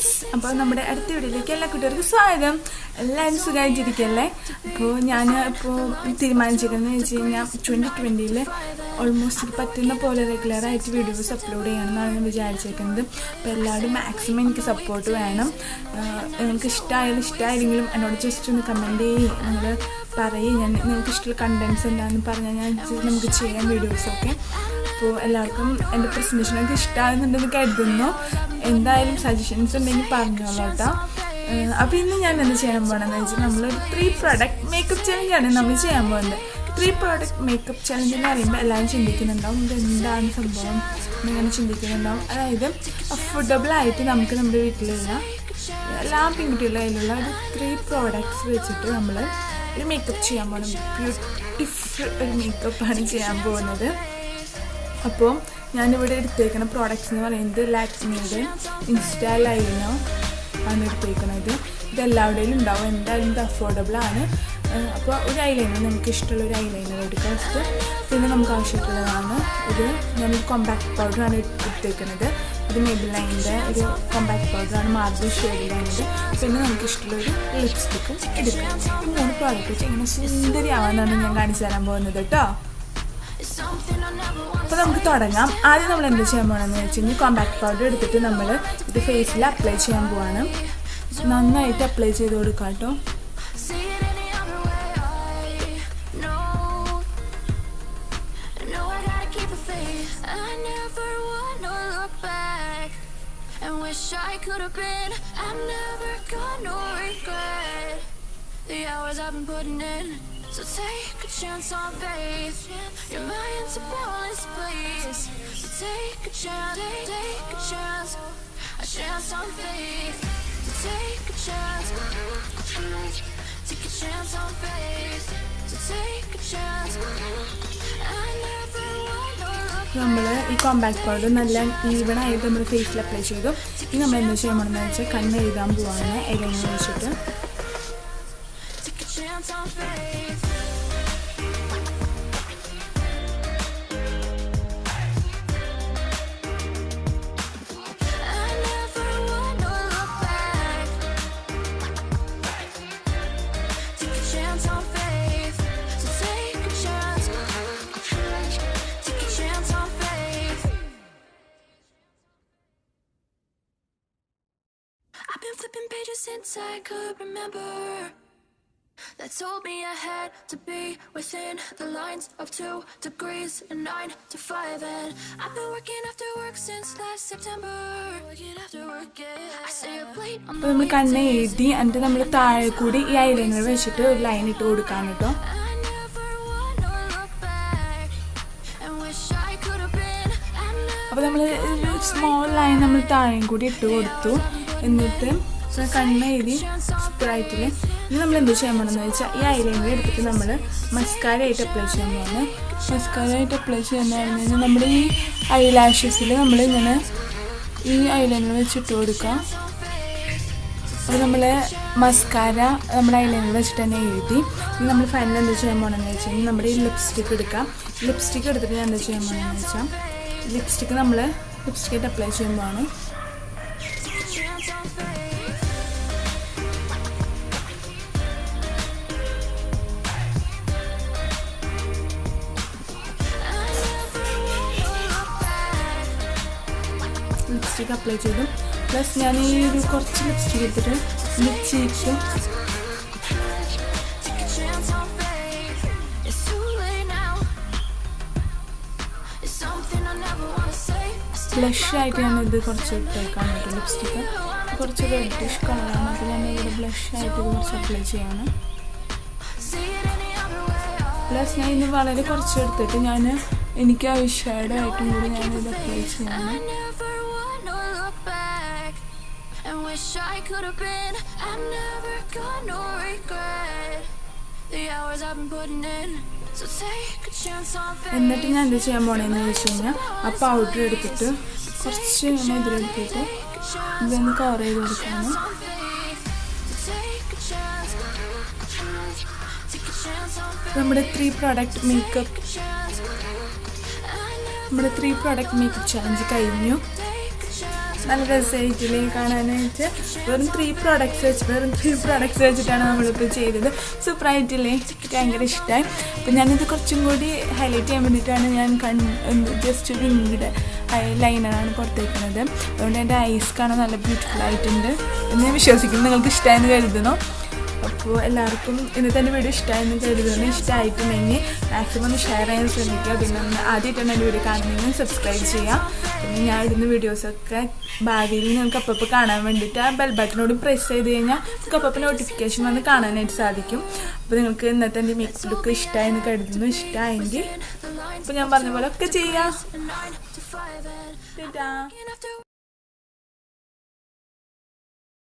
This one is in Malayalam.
ഫ്രണ്ട്സ്, അപ്പോൾ നമ്മുടെ അടുത്ത വീഡിയോയിലേക്ക് എല്ലാ കുട്ടികൾക്കും സ്വാഗതം. എല്ലാവരും സുഖമായിട്ടിരിക്കല്ലേ? അപ്പോൾ ഞാൻ ഇപ്പോൾ തീരുമാനിച്ചിരിക്കുന്നത് വെച്ച് കഴിഞ്ഞാൽ 2020 ഓൾമോസ്റ്റ് പറ്റുന്ന പോലെ റെഗുലറായിട്ട് വീഡിയോസ് അപ്ലോഡ് ചെയ്യണമെന്നാണ് ഞാൻ വിചാരിച്ചിരിക്കുന്നത്. അപ്പോൾ എല്ലാവരും മാക്സിമം എനിക്ക് സപ്പോർട്ട് വേണം. നിങ്ങൾക്ക് ഇഷ്ടമായില്ലെങ്കിലും എന്നോട് ജസ്റ്റ് ഒന്ന് കമൻറ്റ് ചെയ്യും, നിങ്ങൾ പറയും, നിങ്ങൾക്ക് ഇഷ്ടമുള്ള കണ്ടൻറ്റ്സ് എന്താണെന്ന് പറഞ്ഞാൽ ഞാൻ നമുക്ക് ചെയ്യാം വീഡിയോസൊക്കെ. അപ്പോൾ എല്ലാവർക്കും എൻ്റെ പ്രസൻറ്റേഷനൊക്കെ ഇഷ്ടമാകുന്നുണ്ടെന്ന് കരുതുന്നു. എന്തായാലും സജഷൻസ് ഉണ്ടെങ്കിൽ പറഞ്ഞോളൂ കേട്ടോ. അപ്പോൾ ഇന്ന് ഞാൻ എന്ത് ചെയ്യാൻ പോകണമെന്ന് വെച്ചാൽ നമ്മളൊരു 3 പ്രോഡക്റ്റ് മേക്കപ്പ് ചലഞ്ചാണ് നമ്മൾ ചെയ്യാൻ പോകുന്നത്. 3 പ്രോഡക്റ്റ് മേക്കപ്പ് ചലഞ്ച് എന്ന് പറയുമ്പോൾ എല്ലാവരും ചിന്തിക്കുന്നുണ്ടാവും ഇത് എന്താണ് സംഭവം എന്നിങ്ങനെ ചിന്തിക്കുന്നുണ്ടാവും. അതായത് അഫോർഡബിളായിട്ട് നമുക്ക് നമ്മുടെ വീട്ടിലുള്ള എല്ലാ പെൺകുട്ടികളുടെ കയ്യിലുള്ള ഒരു 3 പ്രോഡക്റ്റ്സ് വെച്ചിട്ട് നമ്മൾ ഒരു മേക്കപ്പ് ചെയ്യാൻ പോകണം. ബ്യൂട്ടിഫുൾ ഒരു മേക്കപ്പാണ് ചെയ്യാൻ പോകുന്നത്. അപ്പോൾ ഞാനിവിടെ എടുത്തേക്കുന്ന പ്രോഡക്റ്റ്സ് എന്ന് പറയുന്നത് ലാക്മിയുടെ ഇൻസ്റ്റാ ലൈനോ ആണ് എടുത്തേക്കുന്നത്. ഇതെല്ലാവരുടെയും ഉണ്ടാവും, എന്തായാലും ഇത് അഫോർഡബിളാണ്. അപ്പോൾ ഒരു ഐലൈനർ, നമുക്ക് ഇഷ്ടമുള്ള ഒരു ഐലൈനർ എടുക്കാം ഫസ്റ്റ്. പിന്നെ നമുക്ക് ആവശ്യമുള്ളതാണ് ഞാനൊരു കോമ്പാക്ട് പൗഡറാണ് എടുത്തേക്കുന്നത്. ഇത് മെബിലൈൻ്റെ ഒരു കോമ്പാക്ട് പൗഡറാണ്, മാർബിൾ ഷെയ്ഡിലാണിത്. പിന്നെ നമുക്ക് ഇഷ്ടമുള്ളൊരു ലിപ്സ്റ്റിക്കും എടുക്കാം. ഈ 3 പ്രോഡക്റ്റ് വെച്ച് ഇങ്ങനെ സുന്ദരിയാവാന്നാണ് ഞാൻ കാണിച്ചു തരാൻ പോകുന്നത് കേട്ടോ. അപ്പോൾ നമുക്ക് തുടങ്ങാം. ആദ്യം നമ്മൾ എന്ത് ചെയ്യാൻ പോകണമെന്ന് വെച്ച് കഴിഞ്ഞാൽ കോമ്പാക്ട് പൗഡർ എടുത്തിട്ട് നമ്മൾ ഇത് ഫേസിൽ അപ്ലൈ ചെയ്യാൻ പോവാണ്. നന്നായിട്ട് അപ്ലൈ ചെയ്ത് കൊടുക്കാം കേട്ടോ. So take a chance on faith. Your mind's a ballast place. So take a chance on faith. So take a chance on faith. So take a chance. I never want to look. നമ്മൾ ഈ കോമ്പാക്ട് പൗഡർ നല്ല ഈവണായിട്ട് നമ്മൾ ഫേസിൽ അപ്ലൈ ചെയ്തു. ഇനി നമ്മൾ എന്താ ചെയ്യാൻ പോകണമെന്ന് വെച്ചാൽ കണ്ണ് എഴുതാൻ പോവാണ് ഐലൈനർ വെച്ചിട്ട്. I've been flipping pages since I could remember. That told me I had to be within the lines of 2 degrees and 9 to 5. And I've been working after work since last September. Working after work, yeah. I stay up late on the നമ്മൾ കണ്ണ് എഴുതി എന്നിട്ട് നമ്മൾ താഴെ കൂടി ഈ ഐലൈനർ വെച്ചിട്ട് ഒരു ലൈൻ ഇട്ട് കൊടുക്കാൻ കേട്ടോ. അപ്പോൾ നമ്മൾ ഒരു സ്മോൾ ലൈൻ നമ്മൾ താഴെയും കൂടി ഇട്ട് കൊടുത്തു. എന്നിട്ട് കണ്ണ് എഴുതി സൂപ്പറായിട്ടില്ല. ഇനി നമ്മൾ എന്ത് ചെയ്യാൻ പോകണമെന്ന് വെച്ചാൽ ഈ ഐലൈനർ എടുത്തിട്ട് നമ്മൾ മസ്കാര ആയിട്ട് അപ്ലൈ ചെയ്യാൻ പോകുന്നത്. മസ്കാര ആയിട്ട് അപ്ലൈ ചെയ്യാന്ന് പറഞ്ഞു കഴിഞ്ഞാൽ നമ്മുടെ ഈ ഐലാഷസിൽ നമ്മളിങ്ങനെ ഈ ഐലൈനർ വെച്ചിട്ട് കൊടുക്കാം. അപ്പോൾ നമ്മൾ മസ്കാര നമ്മുടെ ഐലൈനർ വെച്ചിട്ട് തന്നെ എഴുതി. ഇനി നമ്മൾ ഫൈനൽ എന്താ ചെയ്യാൻ പോകണമെന്ന് വെച്ച് കഴിഞ്ഞാൽ നമ്മുടെ ഈ ലിപ്സ്റ്റിക്ക് എടുക്കാം. ലിപ്സ്റ്റിക്ക് എടുത്തിട്ട് ഞാൻ എന്താ ചെയ്യാൻ പോകണമെന്ന് വെച്ചാൽ ലിപ്സ്റ്റിക്ക് നമ്മൾ ലിപ്സ്റ്റിക്കായിട്ട് അപ്ലൈ ചെയ്യുമ്പോഴാണ് ലിപ്സ്റ്റിക്ക് അപ്ലൈ ചെയ്തു. പ്ലസ് ഞാൻ ഈ ഒരു കുറച്ച് ലിപ്സ്റ്റിക്ക് എടുത്തിട്ട് ചീക്കും ബ്ലഷായിട്ട് ഞാനിത് കുറച്ച് ഇട്ടേക്കാൻ പറ്റും. ലിപ്സ്റ്റിക്ക് കുറച്ച് റെഡിഷ് കളറാണ്, അപ്പോൾ ഞാൻ ഇവിടെ ബ്ലഷായിട്ട് കുറച്ച് അപ്ലൈ ചെയ്യാണ്. പ്ലസ് ഞാൻ ഇന്ന് വളരെ കുറച്ച് എടുത്തിട്ട് ഞാൻ എനിക്ക് ഐഷാഡായിട്ടും കൂടി ഞാനിത് അപ്ലൈ ചെയ്യാണ്. എന്നിട്ട് ഞാൻ എന്ത് ചെയ്യാൻ പോണേന്ന് വെച്ച് കഴിഞ്ഞാൽ ആ പൗഡർ എടുത്തിട്ട് കുറച്ച് ഇങ്ങനെ ഇതിലെടുത്തിട്ട് ഇതൊന്ന് കവർ ചെയ്ത് കൊടുക്കാണ്. നമ്മുടെ 3 പ്രോഡക്റ്റ് മേക്കപ്പ് ചലഞ്ച് കഴിഞ്ഞു. നല്ല രസമായിട്ടില്ലേ കാണാനായിട്ട്. വെറും 3 പ്രോഡക്റ്റ്സ് വെച്ചിട്ടാണ് നമ്മളിപ്പോൾ ചെയ്തത്. സൂപ്പറായിട്ടില്ലേ, എനിക്ക് ഭയങ്കര ഇഷ്ടമായി. അപ്പോൾ ഞാനിത് കുറച്ചും കൂടി ഹൈലൈറ്റ് ചെയ്യാൻ വേണ്ടിയിട്ടാണ് ഞാൻ ജസ്റ്റ് ഒരു ഇങ്ങടെ ലൈനാണ് കൊടുത്തേക്കുന്നത്. അതുകൊണ്ട് എൻ്റെ ഐസ് കാണാൻ നല്ല ബ്യൂട്ടിഫുൾ ആയിട്ടുണ്ട് എന്ന് ഞാൻ വിശ്വസിക്കുന്നു. നിങ്ങൾക്ക് ഇഷ്ടമായെന്ന് കരുതുന്നു. അപ്പോൾ എല്ലാവർക്കും ഇന്നത്തെ എൻ്റെ വീഡിയോ ഇഷ്ടമായെന്ന് കരുതുന്നു. ഇഷ്ടമായിട്ടുണ്ടെങ്കിൽ മാക്സിമം ഒന്ന് ഷെയർ ചെയ്യാൻ ശ്രമിക്കുക. പിന്നെ ആദ്യമായിട്ടാണ് എൻ്റെ വീഡിയോ കാണുന്നതെങ്കിൽ സബ്സ്ക്രൈബ് ചെയ്യുക. പിന്നെ ഞാൻ ഇടുന്ന വീഡിയോസൊക്കെ ഭാവിയിൽ നിങ്ങൾക്ക് അപ്പോൾ കാണാൻ വേണ്ടിയിട്ട് ആ ബെൽ ബട്ടനോട് പ്രസ് ചെയ്ത് കഴിഞ്ഞാൽ നമുക്ക് അപ്പോൾ നോട്ടിഫിക്കേഷൻ വന്ന് കാണാനായിട്ട് സാധിക്കും. അപ്പോൾ നിങ്ങൾക്ക് ഇന്നത്തെ എൻ്റെ മേക്കപ്പ് ലുക്ക് ഇഷ്ടമായെന്ന് കരുതുന്നു. ഇഷ്ടമായെങ്കിൽ അപ്പോൾ ഞാൻ പറഞ്ഞ പോലെ ഒക്കെ ചെയ്യാം.